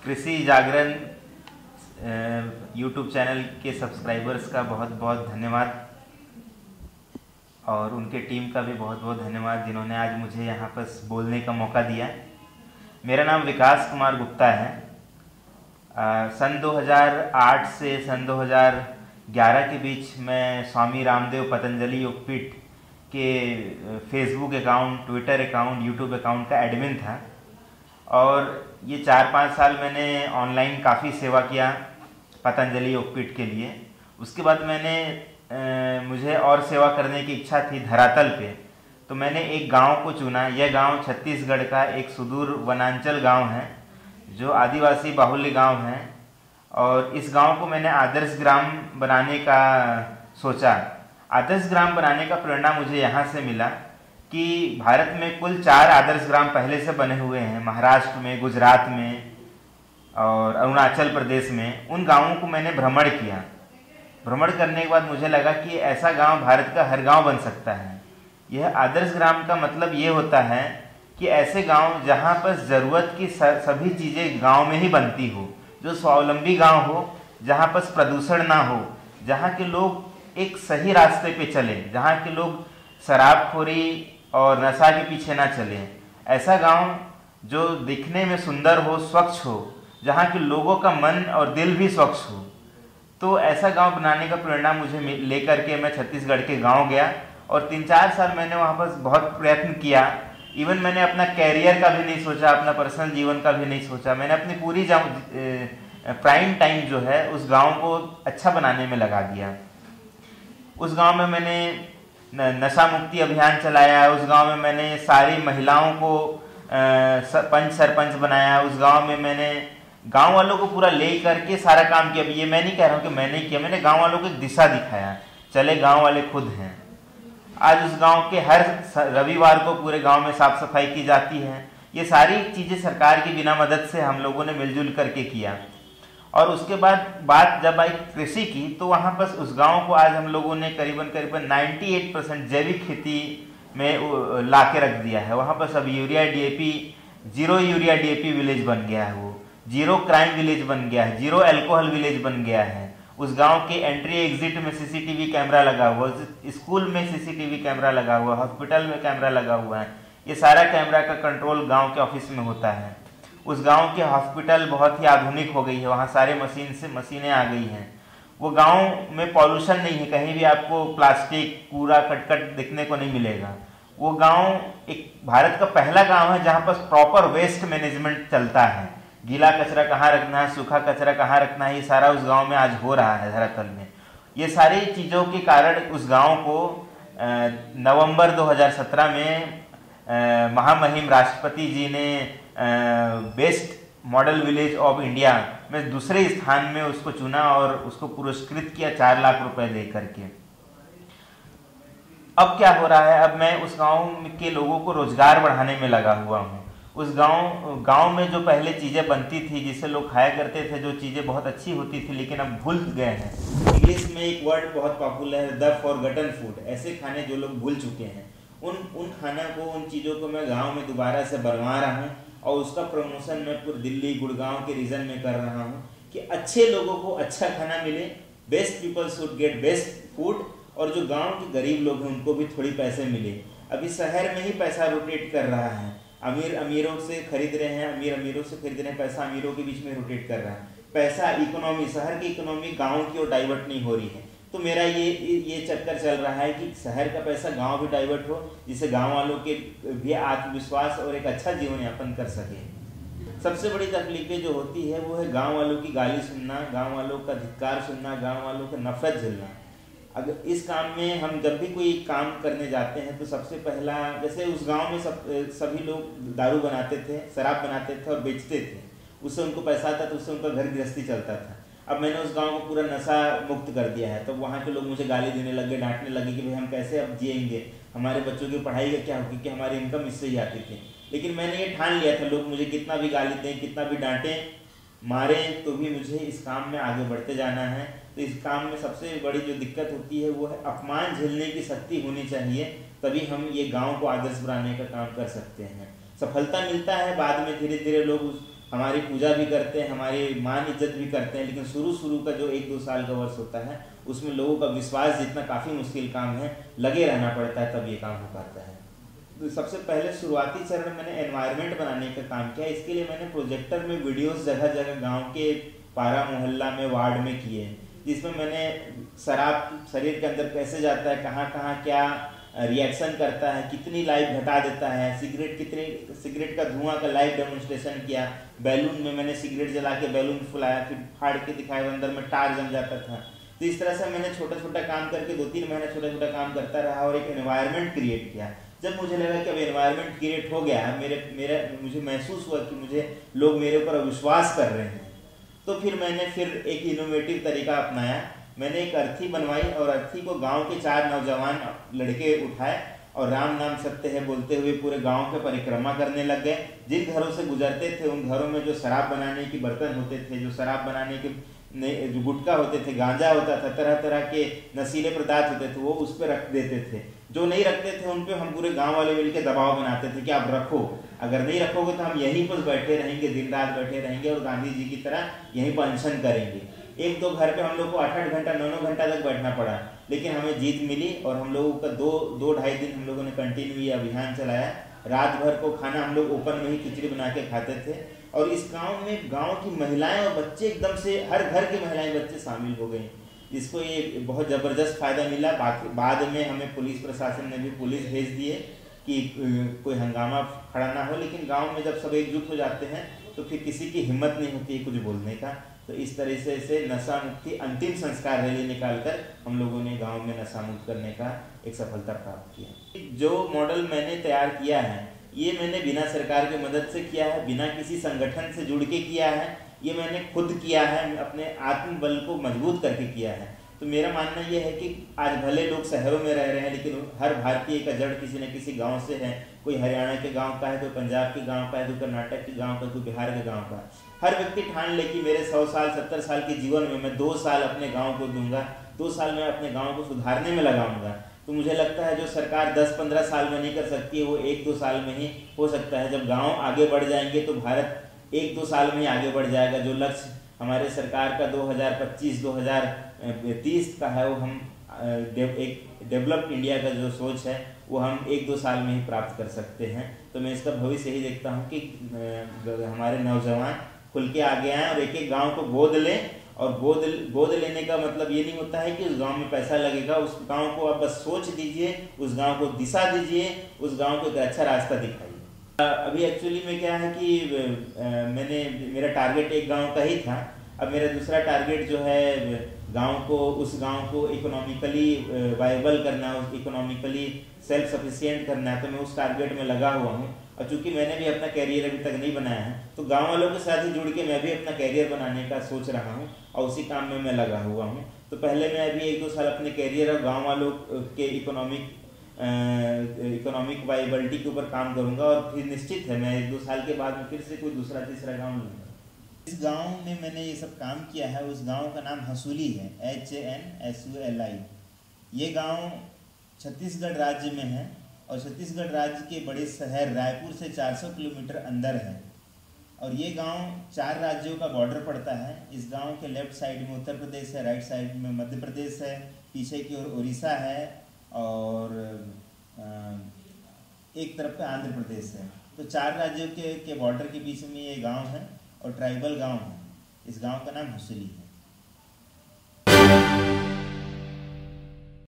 कृषि जागरण YouTube channel के subscribers का बहुत बहुत धन्यवाद और उनके टीम का भी बहुत बहुत धन्यवाद जिन्होंने आज मुझे यहाँ पर बोलने का मौका दिया। मेरा नाम विकास कुमार गुप्ता है। सन 2008 से सन 2011 के बीच मैं स्वामी रामदेव पतंजलि योगपीठ के Facebook account, Twitter account, YouTube account का एडमिन था और ये 4-5 साल मैंने ऑनलाइन काफ़ी सेवा किया पतंजलि योगपीठ के लिए। उसके बाद मुझे और सेवा करने की इच्छा थी धरातल पे, तो मैंने एक गांव को चुना। यह गांव छत्तीसगढ़ का एक सुदूर वनांचल गांव है जो आदिवासी बाहुल्य गांव है और इस गांव को मैंने आदर्श ग्राम बनाने का सोचा। आदर्श ग्राम बनाने का प्रेरणा मुझे यहाँ से मिला कि भारत में कुल 4 आदर्श ग्राम पहले से बने हुए हैं, महाराष्ट्र में, गुजरात में और अरुणाचल प्रदेश में। उन गांवों को मैंने भ्रमण किया। भ्रमण करने के बाद मुझे लगा कि ऐसा गांव भारत का हर गांव बन सकता है। यह आदर्श ग्राम का मतलब ये होता है कि ऐसे गांव जहां पर ज़रूरत की सभी चीज़ें गांव में ही बनती हो, जो स्वावलंबी गांव हो, जहां पर प्रदूषण ना हो, जहां के लोग एक सही रास्ते पे चले, जहां के लोग शराबखोरी और नशा के पीछे ना चले। ऐसा गांव जो दिखने में सुंदर हो, स्वच्छ हो, जहां के लोगों का मन और दिल भी स्वच्छ हो। तो ऐसा गांव बनाने का प्रेरणा मुझे लेकर के मैं छत्तीसगढ़ के गांव गया और 3-4 साल मैंने वहां पर बहुत प्रयत्न किया। इवन मैंने अपना कैरियर का भी नहीं सोचा, अपना पर्सनल जीवन का भी नहीं सोचा। मैंने अपनी पूरी प्राइम टाइम जो है उस गांव को अच्छा बनाने में लगा दिया। उस गांव में मैंने नशा मुक्ति अभियान चलाया। उस गांव में मैंने सारी महिलाओं को पंच सरपंच बनाया। उस गांव में मैंने गांव वालों को पूरा ले करके सारा काम किया। ये मैं नहीं कह रहा हूँ कि मैंने किया, मैंने गांव वालों को एक दिशा दिखाया। चले गांव वाले खुद हैं। आज उस गांव के हर रविवार को पूरे गांव में साफ सफाई की जाती है। ये सारी चीज़ें सरकार की बिना मदद से हम लोगों ने मिलजुल करके किया। और उसके बाद बात जब आई कृषि की, तो वहाँ पर उस गांव को आज हम लोगों ने करीबन 98% जैविक खेती में ला के रख दिया है। वहाँ पर सब urea DAP, zero urea DAP village बन गया है, वो जीरो क्राइम विलेज बन गया है, जीरो अल्कोहल विलेज बन गया है। उस गांव के एंट्री एग्जिट में सीसीटीवी कैमरा लगा हुआ, स्कूल में सीसीटीवी कैमरा लगा हुआ, हॉस्पिटल में कैमरा लगा हुआ है। ये सारा कैमरा का कंट्रोल गांव के ऑफिस में होता है। उस गांव के हॉस्पिटल बहुत ही आधुनिक हो गई है, वहाँ सारे मशीनें आ गई हैं। वो गांव में पॉल्यूशन नहीं है, कहीं भी आपको प्लास्टिक कूड़ा कटकट दिखने को नहीं मिलेगा। वो गांव एक भारत का पहला गांव है जहाँ पर प्रॉपर वेस्ट मैनेजमेंट चलता है। गीला कचरा कहाँ रखना है, सूखा कचरा कहाँ रखना है, ये सारा उस गांव में आज हो रहा है धरातल में। ये सारी चीज़ों के कारण उस गांव को नवंबर 2017 में महामहिम राष्ट्रपति जी ने best model village of India में दूसरे स्थान में उसको चुना और उसको पुरस्कृत किया 4 लाख रुपए दे करके। अब क्या हो रहा है, अब मैं उस गांव के लोगों को रोजगार बढ़ाने में लगा हुआ हूँ। उस गांव में जो पहले चीज़ें बनती थी, जिसे लोग खाया करते थे, जो चीज़ें बहुत अच्छी होती थी, लेकिन अब भूल गए हैं। इंग्लिश में एक वर्ड बहुत पॉपुलर है, द फॉरगॉटन फूड। ऐसे खाने जो लोग भूल चुके हैं, उन खाना को, उन चीज़ों को मैं गाँव में दोबारा से बनवा रहा हूँ और उसका प्रमोशन मैं पूरे दिल्ली, गुड़गांव के रीजन में कर रहा हूँ कि अच्छे लोगों को अच्छा खाना मिले। Best people should get best food और जो गांव के गरीब लोग हैं उनको भी थोड़ी पैसे मिले। अभी शहर में ही पैसा रोटेट कर रहा है, अमीरों से खरीद रहे हैं, अमीरों से खरीद रहे हैं, पैसा अमीरों के बीच में रोटेट कर रहा है। पैसा इकोनॉमी, शहर की इकोनॉमी गाँव की ओर डाइवर्ट नहीं हो रही है। तो मेरा ये चक्कर चल रहा है कि शहर का पैसा गांव भी डाइवर्ट हो, जिससे गांव वालों के भी आत्मविश्वास और एक अच्छा जीवन यापन कर सके। सबसे बड़ी तकलीफें जो होती है वो है गांव वालों की गाली सुनना, गांव वालों का धिक्कार सुनना, गांव वालों का नफरत झेलना। अगर इस काम में हम जब भी कोई काम करने जाते हैं तो सबसे पहला, जैसे उस गाँव में सभी लोग दारू बनाते थे, शराब बनाते थे और बेचते थे, उससे उनको पैसा आता था, उससे उनका घर गृहस्थी चलता था। अब मैंने उस गांव को पूरा नशा मुक्त कर दिया है, तो वहाँ के लोग मुझे गाली देने लगे, डांटने लगे कि भाई हम कैसे अब जिएंगे, हमारे बच्चों की पढ़ाई का क्या होगी, कि हमारी इनकम इससे ही आती थी। लेकिन मैंने ये ठान लिया था, लोग मुझे कितना भी गाली दें, कितना भी डांटें, मारें, तो भी मुझे इस काम में आगे बढ़ते जाना है। तो इस काम में सबसे बड़ी जो दिक्कत होती है वो है अपमान झेलने की शक्ति होनी चाहिए, तभी हम ये गाँव को आदर्श बनाने का काम कर सकते हैं। सफलता मिलता है, बाद में धीरे धीरे लोग हमारी पूजा भी करते हैं, हमारी मान इज्जत भी करते हैं, लेकिन शुरू का जो 1-2 साल का वर्ष होता है उसमें लोगों का विश्वास जीतना काफ़ी मुश्किल काम है, लगे रहना पड़ता है तब ये काम हो पाता है। तो सबसे पहले शुरुआती चरण में मैंने एनवायरनमेंट बनाने का काम किया। इसके लिए मैंने प्रोजेक्टर में वीडियोस जगह जगह गांव के पारा मोहल्ला में वार्ड में किए, जिसमें मैंने शराब शरीर के अंदर कैसे जाता है, कहाँ कहाँ क्या रिएक्शन करता है, कितनी लाइफ घटा देता है, सिगरेट का धुआं का लाइव डेमोन्स्ट्रेशन किया। बैलून में मैंने सिगरेट जला के बैलून फुलाया, फिर फाड़ के दिखाया, अंदर में टार जम जाता था। तो इस तरह से मैंने छोटा छोटा काम करके 2-3 महीने छोटा छोटा काम करता रहा और एक एनवायरनमेंट क्रिएट किया। जब मुझे लगा कि अब एनवायरनमेंट क्रिएट हो गया है, मुझे महसूस हुआ कि मुझे लोग मेरे ऊपर विश्वास कर रहे हैं, तो फिर मैंने एक इनोवेटिव तरीका अपनाया। मैंने एक अर्थी बनवाई और अर्थी को गांव के 4 नौजवान लड़के उठाए और राम नाम सत्य है बोलते हुए पूरे गांव के परिक्रमा करने लग गए। जिन घरों से गुजरते थे उन घरों में जो शराब बनाने के बर्तन होते थे, जो शराब बनाने के जो गुटखा होते थे, गांजा होता था, तरह तरह के नशीले पदार्थ होते थे, वो उस पर रख देते थे। जो नहीं रखते थे उन पर हम पूरे गांव वाले मिलकर दबाव बनाते थे कि आप रखो, अगर नहीं रखोगे तो हम यहीं पर बैठे रहेंगे, दिन रात बैठे रहेंगे और गांधी जी की तरह यहीं पर अनशन करेंगे। 1-2 घर पे हम लोग को 8-8 घंटा 9-9 घंटा तक बैठना पड़ा, लेकिन हमें जीत मिली और हम लोगों का 2-2-2.5 दिन हम लोगों ने कंटिन्यू ये अभियान चलाया। रात भर को खाना हम लोग ओपन में ही खिचड़ी बना के खाते थे और इस गांव में गांव की महिलाएं और बच्चे एकदम से हर घर के महिलाएं बच्चे शामिल हो गए, जिसको ये बहुत ज़बरदस्त फ़ायदा मिला। बाद में हमें पुलिस प्रशासन ने भी पुलिस भेज दिए कि कोई हंगामा खड़ा ना हो, लेकिन गांव में जब सब एकजुट हो जाते हैं तो फिर किसी की हिम्मत नहीं होती है कुछ बोलने का। तो इस तरह से नशा मुक्ति अंतिम संस्कार रैली निकालकर हम लोगों ने गांव में नशा मुक्त करने का एक सफलता प्राप्त किया। जो मॉडल मैंने तैयार किया है ये मैंने बिना सरकार की मदद से किया है, बिना किसी संगठन से जुड़ के किया है, ये मैंने खुद किया है, अपने आत्मबल को मजबूत करके किया है। तो मेरा मानना ये है कि आज भले लोग शहरों में रह रहे हैं, लेकिन हर भारतीय का जड़ किसी न किसी गांव से है। कोई हरियाणा के गांव का है, कोई पंजाब के गांव का है, कोई कर्नाटक के गांव का, कोई बिहार के गांव का। हर व्यक्ति ठान ले कि मेरे 100 साल 70 साल के जीवन में मैं 2 साल अपने गाँव को दूंगा, 2 साल में अपने गाँव को सुधारने में लगाऊंगा। तो मुझे लगता है जो सरकार 10-15 साल में नहीं कर सकती है वो 1-2 साल में ही हो सकता है। जब गाँव आगे बढ़ जाएंगे तो भारत 1-2 साल में ही आगे बढ़ जाएगा। जो लक्ष्य हमारे सरकार का 2025-2030 का है वो हम एक डेवलप्ड इंडिया का जो सोच है वो हम 1-2 साल में ही प्राप्त कर सकते हैं। तो मैं इसका भविष्य यही देखता हूँ कि हमारे नौजवान खुल के आगे आएँ और एक एक गाँव को गोद लें। और गोद लेने का मतलब ये नहीं होता है कि उस गांव में पैसा लगेगा, उस गांव को आप बस सोच दीजिए, उस गांव को दिशा दीजिए, उस गांव को एक अच्छा रास्ता दिखाइए। अभी एक्चुअली में क्या है कि मेरा टारगेट एक गांव का ही था। अब मेरा दूसरा टारगेट जो है उस गांव को इकोनॉमिकली वायबल करना, इकोनॉमिकली सेल्फ सफिशिएंट करना है। तो मैं उस टारगेट में लगा हुआ हूँ और चूंकि मैंने भी अपना कैरियर अभी तक नहीं बनाया है तो गांव वालों के साथ ही जुड़ के मैं भी अपना कैरियर बनाने का सोच रहा हूं और उसी काम में मैं लगा हुआ हूं। तो पहले मैं अभी 1-2 साल अपने कैरियर और गांव वालों के इकोनॉमिक वाइबिलिटी के ऊपर काम करूंगा और फिर निश्चित है मैं 1-2 साल के बाद में फिर से कोई दूसरा तीसरा गाँव लूँगा। इस गाँव में मैंने ये सब काम किया है, उस गाँव का नाम हसूली है, HANSULI। ये गाँव छत्तीसगढ़ राज्य में है और छत्तीसगढ़ राज्य के बड़े शहर रायपुर से 400 किलोमीटर अंदर है और ये गांव 4 राज्यों का बॉर्डर पड़ता है। इस गांव के लेफ्ट साइड में उत्तर प्रदेश है, राइट साइड में मध्य प्रदेश है, पीछे की ओर उड़ीसा है और एक तरफ पे आंध्र प्रदेश है। तो 4 राज्यों के बॉर्डर के बीच में ये गांव है और ट्राइबल गांव है। इस गांव का नाम हसूली है।